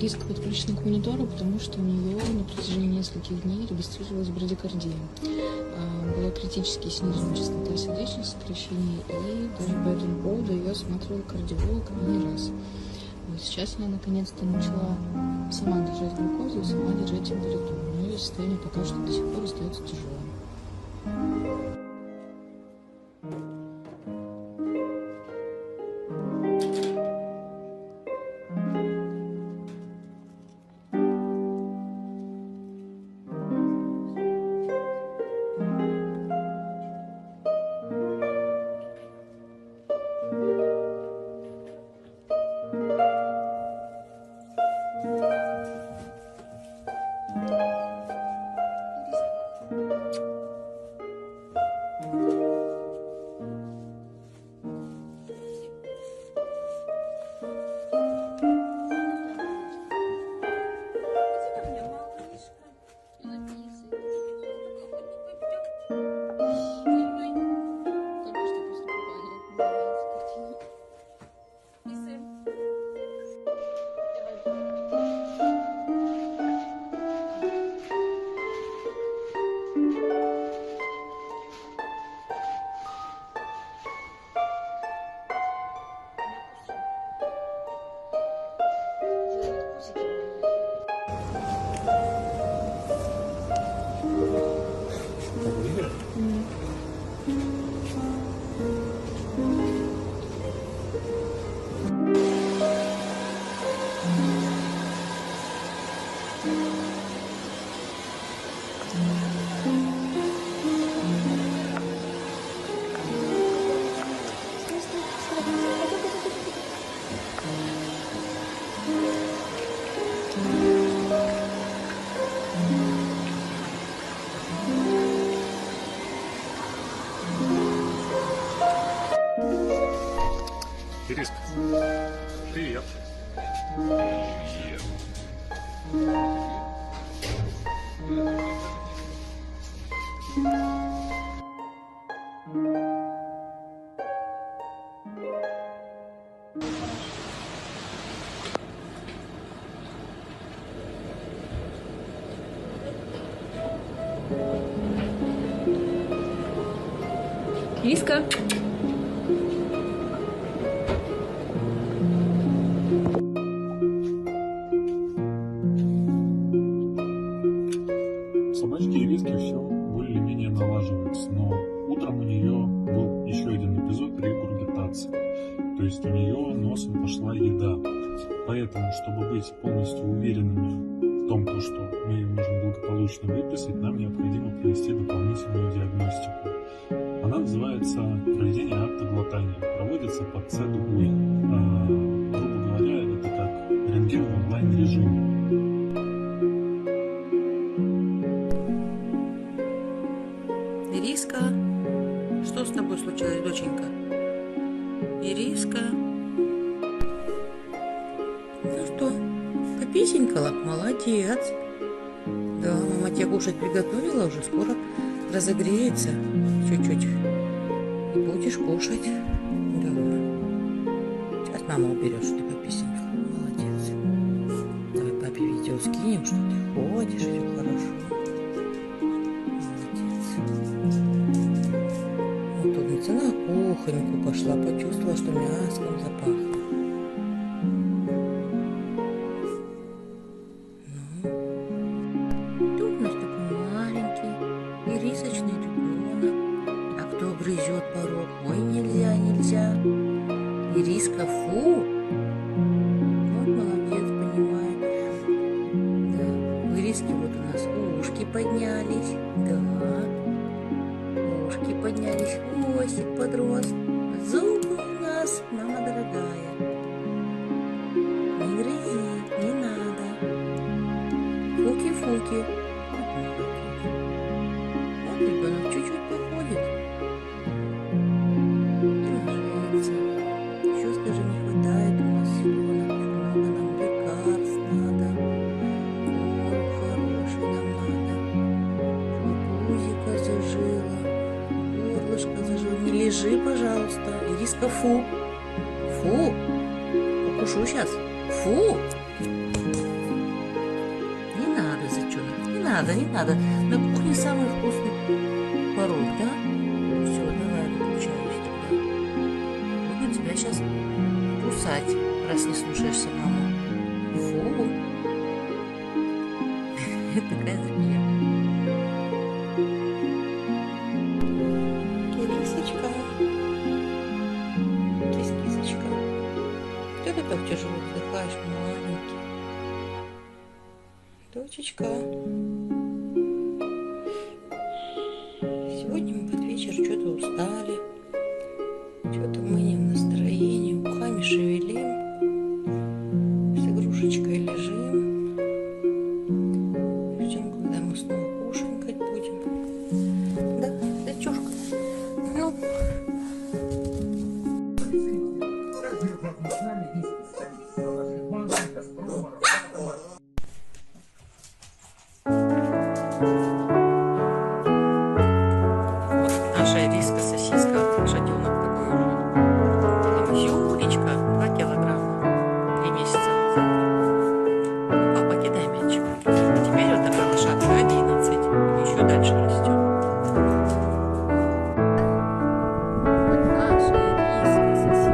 Ириска подключена к монитору, потому что у нее на протяжении нескольких дней регистрировалась брадикардия. Была критически снижена частота сердечных сокращений, и даже по этому поводу ее осматривал кардиолог не раз. Вот сейчас она наконец-то начала сама держать глюкозу и сама держать температуру, но ее состояние пока что до сих пор остается тяжелым. Ириска, привет. Ириска. Собачки Ириски все более-менее налаживаются, но утром у нее был еще один эпизод регургитации. То есть у нее носом пошла еда. Поэтому, чтобы быть полностью уверенными в том, что мы ее можем благополучно выписать, нам необходимо провести дополнительную диагностику. Она называется проведение акта глотания. Проводится под ЦДУИ. Грубо говоря, это как рентген в онлайн-режиме. Ириска, что с тобой случилось, доченька? Ириска? Ну что, пописенькала? Молодец. Да, мама тебе кушать приготовила, уже скоро разогреется чуть-чуть. И будешь кушать. Да. Сейчас мама уберет, что ты пописенькала. Молодец. Давай папе видео скинем, что ты ходишь, все хорошо. Умница, на кухоньку пошла, почувствовала, что мяском запахло. Ты у нас такой маленький, ирисочный ребенок. А кто грызет порог? Ой, нельзя, нельзя. Ириска, фу. Вот молодец, понимает. Да, у Ириски вот у нас ушки поднялись. Да. Ушки поднялись, хвостик подрос, зубы у нас, мама дорогая. Не грызи, не надо. Фуки-фуки. Вот ребенок чуть-чуть походит. И ложится. Еще, скажи, не хватает у нас ребенок. Много нам лекарств надо. Корм хороший нам надо. Чтобы пузико зажило. Горлышко зажил. Не лежи, пожалуйста. Ириска, фу. Фу. Укушу сейчас. Фу. надо, не надо. На кухне самый вкусный порог, да? Все, давай, выключаюсь тогда. Буду тебя сейчас кусать, раз не слушаешься маму. Фу. Такая змея. Кирисочка. Кис-кисочка. Кто ты так тяжело вздыхаешь, маленький? Дочечка. Сегодня мы под вечер что-то устали. Что-то мы не в настроении. Ухами шевелим. С игрушечкой лежим. Ждем, когда мы снова кушанькать будем. Да, дочушка. Ну. Наша ириска, сосиска, шатенок такой уже. Юлечка, 2 килограмма, 3 месяца назад. Папа, кидай мячик. Теперь вот такая лошадка 11, еще дальше растет. Вот наша ириска, сосиска,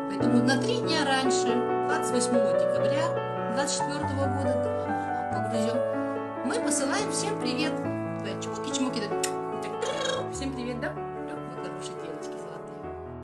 Поэтому на 3 дня раньше, 28 декабря 24 года, погрызем, мы посылаем всем привет.